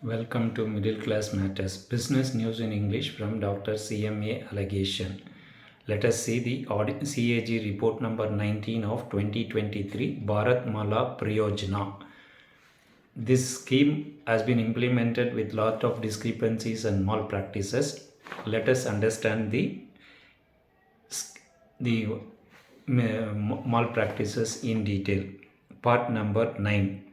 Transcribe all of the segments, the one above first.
Welcome to Middle Class Matters, Business News in English from Dr CMA Alagesan. Let us see the CAG report number 19 of 2023, Bharatmala pariyojana. This scheme has been implemented with lot of discrepancies and malpractices. Let us understand the malpractices in detail. Part number 9.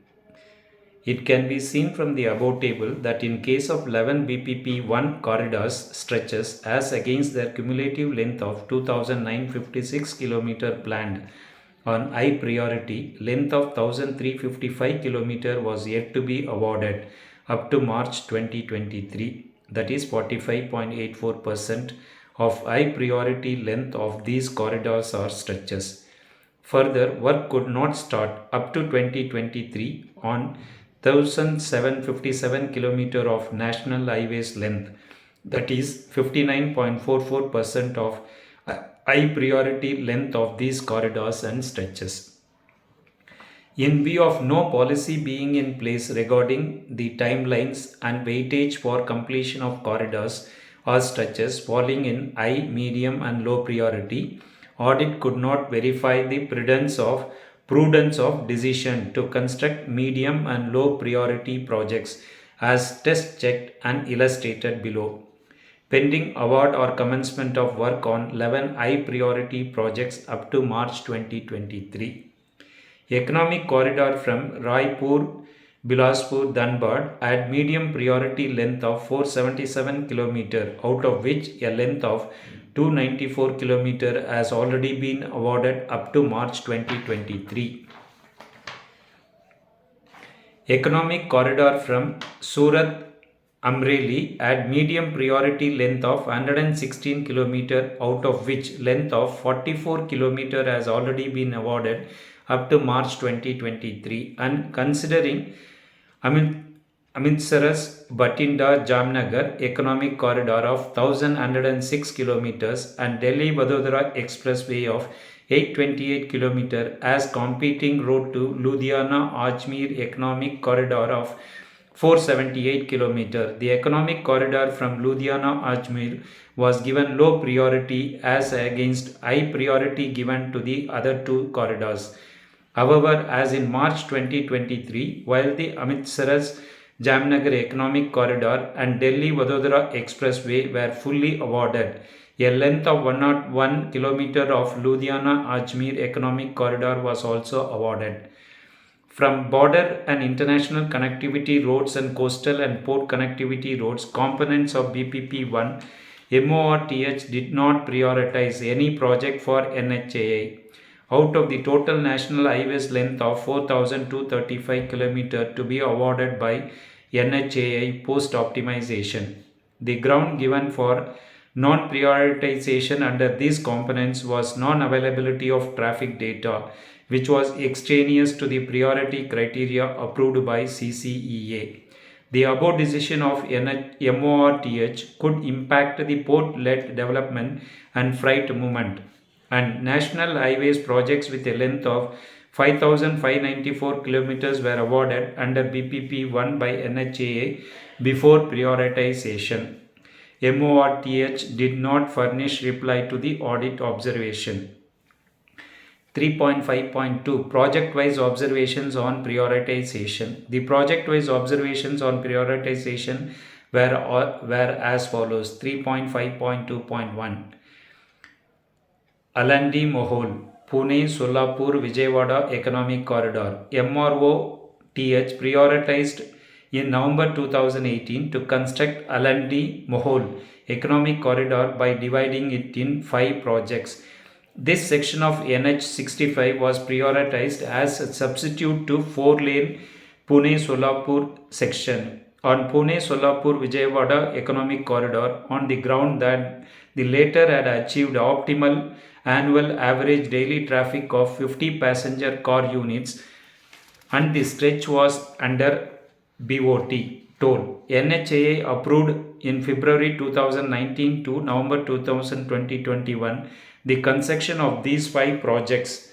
It can be seen from the above table that in case of 11 BPP-I corridors stretches as against their cumulative length of 2,956 km planned on high priority, length of 1,355 km was yet to be awarded up to March 2023, that is 45.84% of high priority length of these corridors or stretches. Further, work could not start up to 2023 on 1,757 km of national highways length, that is 59.44% of high priority length of these corridors and stretches. In view of no policy being in place regarding the timelines and weightage for completion of corridors or stretches falling in high, medium, and low priority, audit could not verify the prudence of decision to construct medium and low priority projects as test checked and illustrated below. Pending award or commencement of work on 11 high priority projects up to March 2023. Economic corridor from Raipur, Bilaspur, Dhanbad had medium priority length of 477 km, out of which a length of 294 km has already been awarded up to March 2023. Economic corridor from Surat, Amreli had medium priority length of 116 km, out of which length of 44 km has already been awarded up to March 2023, and considering Amritsar's Batinda Jamnagar economic corridor of 1106 km and Delhi Vadodara Expressway of 828 km as competing road to Ludhiana Ajmer economic corridor of 478 km. The economic corridor from Ludhiana Ajmer was given low priority as against high priority given to the other two corridors. However, as in March 2023, while the Amritsar's Jamnagar Economic Corridor and Delhi Vadodara Expressway were fully awarded, a length of 101 km of Ludhiana Ajmer Economic Corridor was also awarded. From border and international connectivity roads and coastal and port connectivity roads, components of BPP-I, MORTH did not prioritize any project for NHAI. Out of the total national highways length of 4,235 km to be awarded by NHAI post-optimization, the ground given for non-prioritization under these components was non-availability of traffic data, which was extraneous to the priority criteria approved by CCEA. The above decision of MORTH could impact the port-led development and freight movement, and national highways projects with a length of 5,594 km were awarded under BPP-I by NHAI before prioritization. MORTH did not furnish reply to the audit observation. 3.5.2 Project-wise observations on prioritization. The project-wise observations on prioritization were as follows. 3.5.2.1 Alandi Mohol, Pune, Solapur, Vijayawada Economic Corridor. MROTH prioritized in November 2018 to construct Alandi Mohol Economic Corridor by dividing it in 5 projects. This section of NH65 was prioritized as a substitute to 4-lane Pune-Solapur section on Pune-Solapur-Vijayawada Economic Corridor on the ground that the latter had achieved optimal annual average daily traffic of 50 passenger car units and the stretch was under BOT toll. NHAI approved in February 2019 to November 2021 the construction of these 5 projects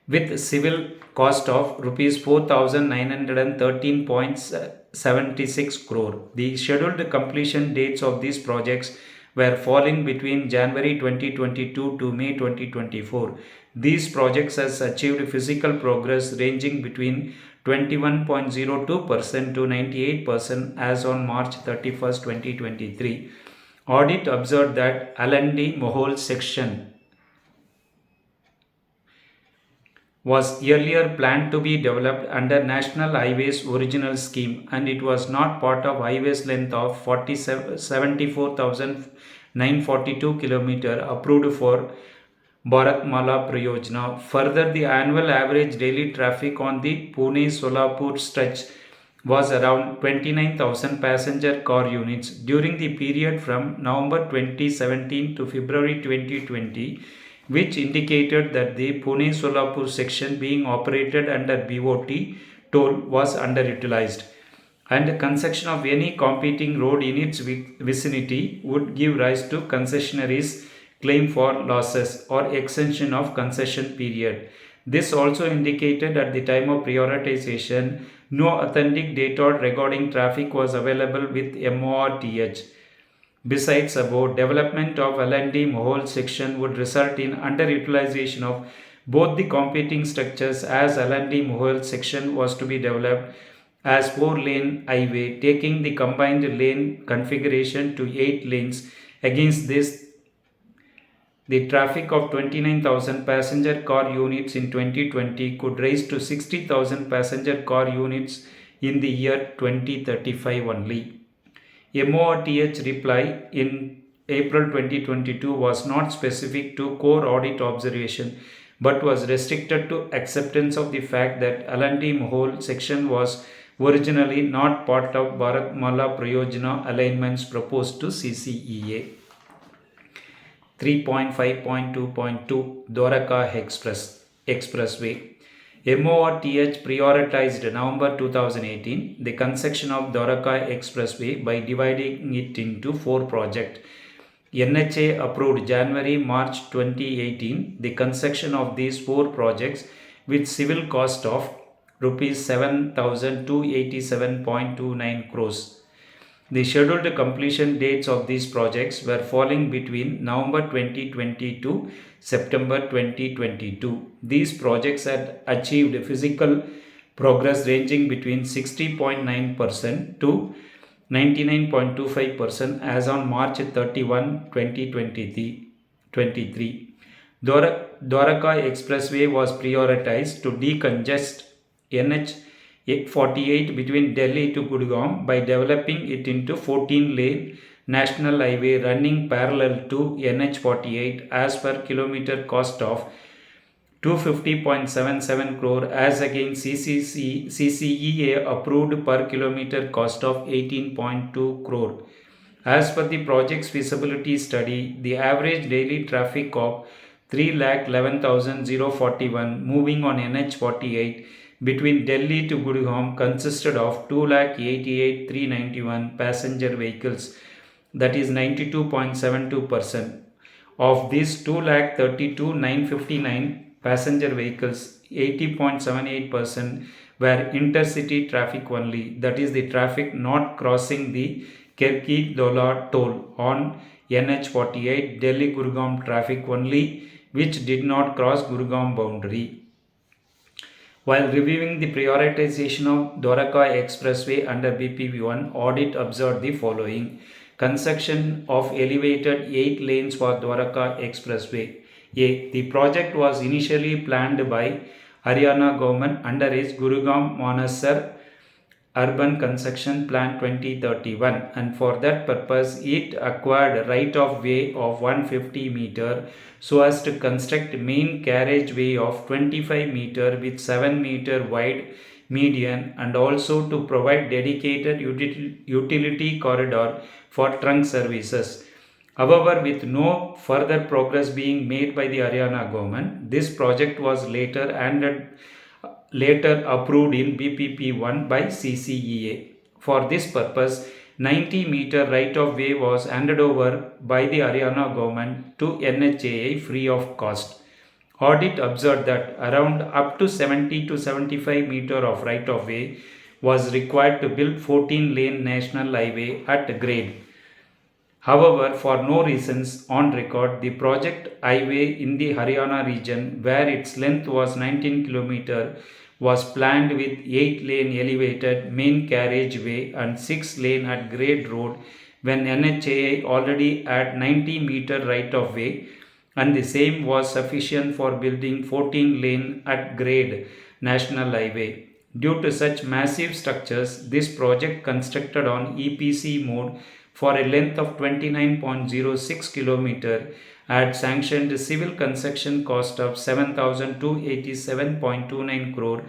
with civil cost of rupees 4,913.76 crore. The scheduled completion dates of these projects were falling between January 2022 to May 2024. These projects has achieved physical progress ranging between 21.02% to 98% as on March 31st, 2023. Audit observed that L&D Mohol section was earlier planned to be developed under National Highways original scheme, and it was not part of highways length of 74,942 km approved for Bharatmala pariyojana. Further, the annual average daily traffic on the Pune-Solapur stretch was around 29,000 passenger car units during the period from November 2017 to February 2020, which indicated that the Pune-Solapur section being operated under BOT toll was underutilized, and construction of any competing road in its vicinity would give rise to concessionaries' claim for losses or extension of concession period. This also indicated at the time of prioritization, no authentic data regarding traffic was available with MORTH. Besides above, development of L&D Mohol section would result in underutilization of both the competing structures, as L&D Mohol section was to be developed as 4-lane highway, taking the combined lane configuration to 8 lanes. Against this, the traffic of 29,000 passenger car units in 2020 could rise to 60,000 passenger car units in the year 2035 only. MORTH reply in April 2022 was not specific to core audit observation, but was restricted to acceptance of the fact that L&D Mohol section was originally not part of Bharatmala pariyojana alignments proposed to CCEA. 3.5.2.2 Dwarka Expressway. MORTH prioritized November 2018 the construction of Dwarka Expressway by dividing it into 4 projects. NHA approved January-March 2018 the construction of these 4 projects with civil cost of rupees 7,287.29 crores. The scheduled completion dates of these projects were falling between November 2020 to September 2022. These projects had achieved physical progress ranging between 60.9% to 99.25% as on March 31, 2023. Dwarka Expressway was prioritized to decongest NH 48 between Delhi to Gurgaon by developing it into 14-lane national highway running parallel to NH 48 as per kilometer cost of 250.77 crore as against CCEA approved per kilometer cost of 18.2 crore. As per the project's feasibility study, the average daily traffic of 3,11,041 moving on NH 48 between Delhi to Gurgaon consisted of 2,88,391 passenger vehicles, that is 92.72%. Of these 2,32,959 passenger vehicles, 80.78% were intercity traffic only, that is the traffic not crossing the Kerki-Dola toll on NH 48, Delhi Gurgaon traffic only, which did not cross Gurgaon boundary. While reviewing the prioritization of Dwarka Expressway under BPP-I, audit observed the following. Construction of elevated 8 lanes for Dwarka Expressway. A. The project was initially planned by Haryana government under its Gurugram Manasar Urban Construction Plan 2031, and for that purpose it acquired right of way of 150 meter so as to construct main carriageway of 25 meter with 7 meter wide median, and also to provide dedicated utility corridor for trunk services. However, with no further progress being made by the Haryana government, this project was later approved in BPP-I by CCEA. For this purpose, 90 meter right of way was handed over by the Haryana government to NHAI free of cost. Audit observed that around up to 70 to 75 meter of right of way was required to build 14-lane national highway at grade. However, for no reasons on record, the project highway in the Haryana region, where its length was 19 km, was planned with 8-lane elevated main carriageway and 6-lane at grade road when NHAI already had 90-meter right of way, and the same was sufficient for building 14-lane at grade national highway. Due to such massive structures, this project constructed on EPC mode for a length of 29.06 km had sanctioned civil construction cost of 7,287.29 crore,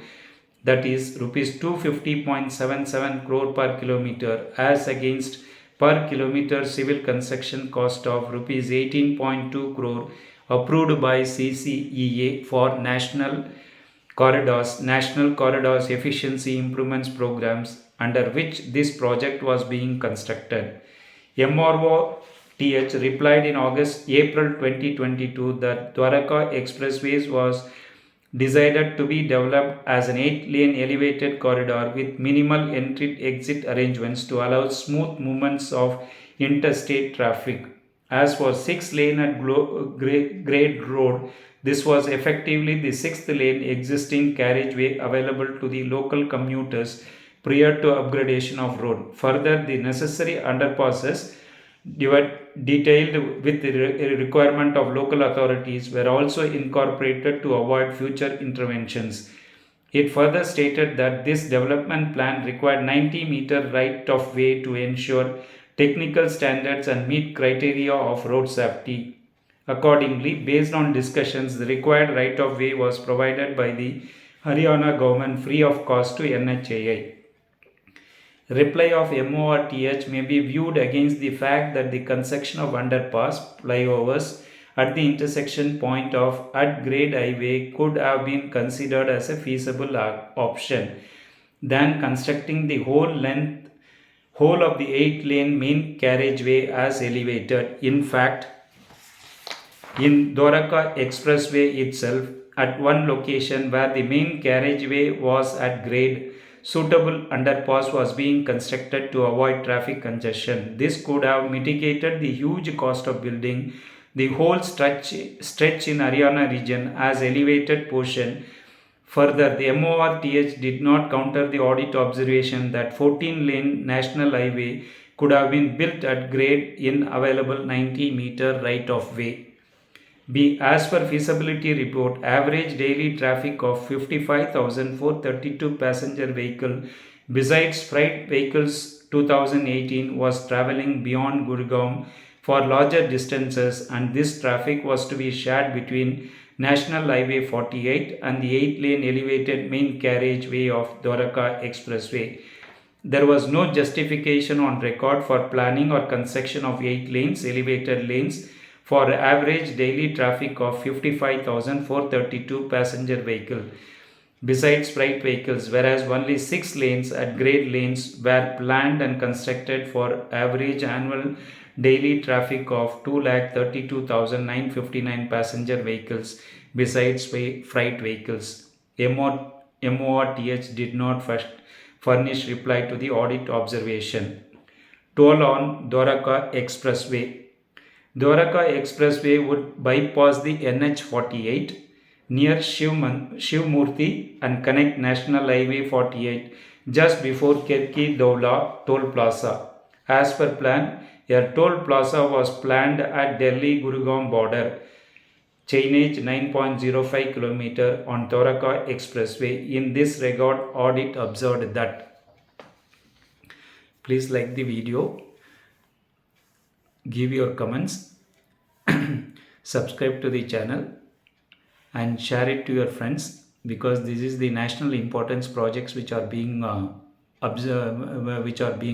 that is rupees 250.77 crore per kilometer, as against per kilometer civil construction cost of rupees 18.2 crore approved by CCEA for National Corridors Efficiency Improvements Programs, under which this project was being constructed. MROTH replied in April 2022 that Dwaraka Expressways was decided to be developed as an 8-lane elevated corridor with minimal entry-exit arrangements to allow smooth movements of interstate traffic. As for 6-lane at grade road, this was effectively the 6th-lane existing carriageway available to the local commuters prior to upgradation of road. Further, the necessary underpasses detailed with the requirement of local authorities were also incorporated to avoid future interventions. It further stated that this development plan required 90-meter right of way to ensure technical standards and meet criteria of road safety. Accordingly, based on discussions, the required right of way was provided by the Haryana government free of cost to NHAI. Reply of MORTH may be viewed against the fact that the construction of underpass flyovers at the intersection point of at grade highway could have been considered as a feasible option than constructing the whole of the 8-lane main carriageway as elevated. In fact, in Dwaraka Expressway itself, at one location where the main carriageway was at grade, suitable underpass was being constructed to avoid traffic congestion. This could have mitigated the huge cost of building the whole stretch in Haryana region as elevated portion. Further, the MORTH did not counter the audit observation that 14-lane national highway could have been built at grade in available 90-meter right of way. B. As per feasibility report, average daily traffic of 55,432 passenger vehicle besides freight vehicles 2018 was traveling beyond Gurgaon for larger distances, and this traffic was to be shared between National Highway 48 and the 8-lane elevated main carriageway of Dwaraka Expressway. There was no justification on record for planning or construction of 8 lanes, elevated lanes, for average daily traffic of 55,432 passenger vehicle besides freight vehicles, whereas only 6 lanes at grade lanes were planned and constructed for average annual daily traffic of 232,959 passenger vehicles besides freight vehicles. MORTH did not furnish reply to the audit observation. Toll on Dwaraka Expressway. Dwaraka Expressway would bypass the NH48 near Shivmurthy and connect National Highway 48 just before Kerki Doula Toll Plaza. As per plan, a toll plaza was planned at Delhi-Gurgaon border, chainage 9.05 km on Dwaraka Expressway. In this regard, audit observed that. Please like the video, give your comments, subscribe to the channel and share it to your friends, because this is the national importance projects which are being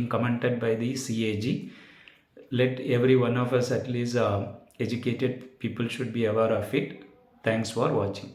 commented by the CAG. Let every one of us, at least educated people, should be aware of it. Thanks for watching.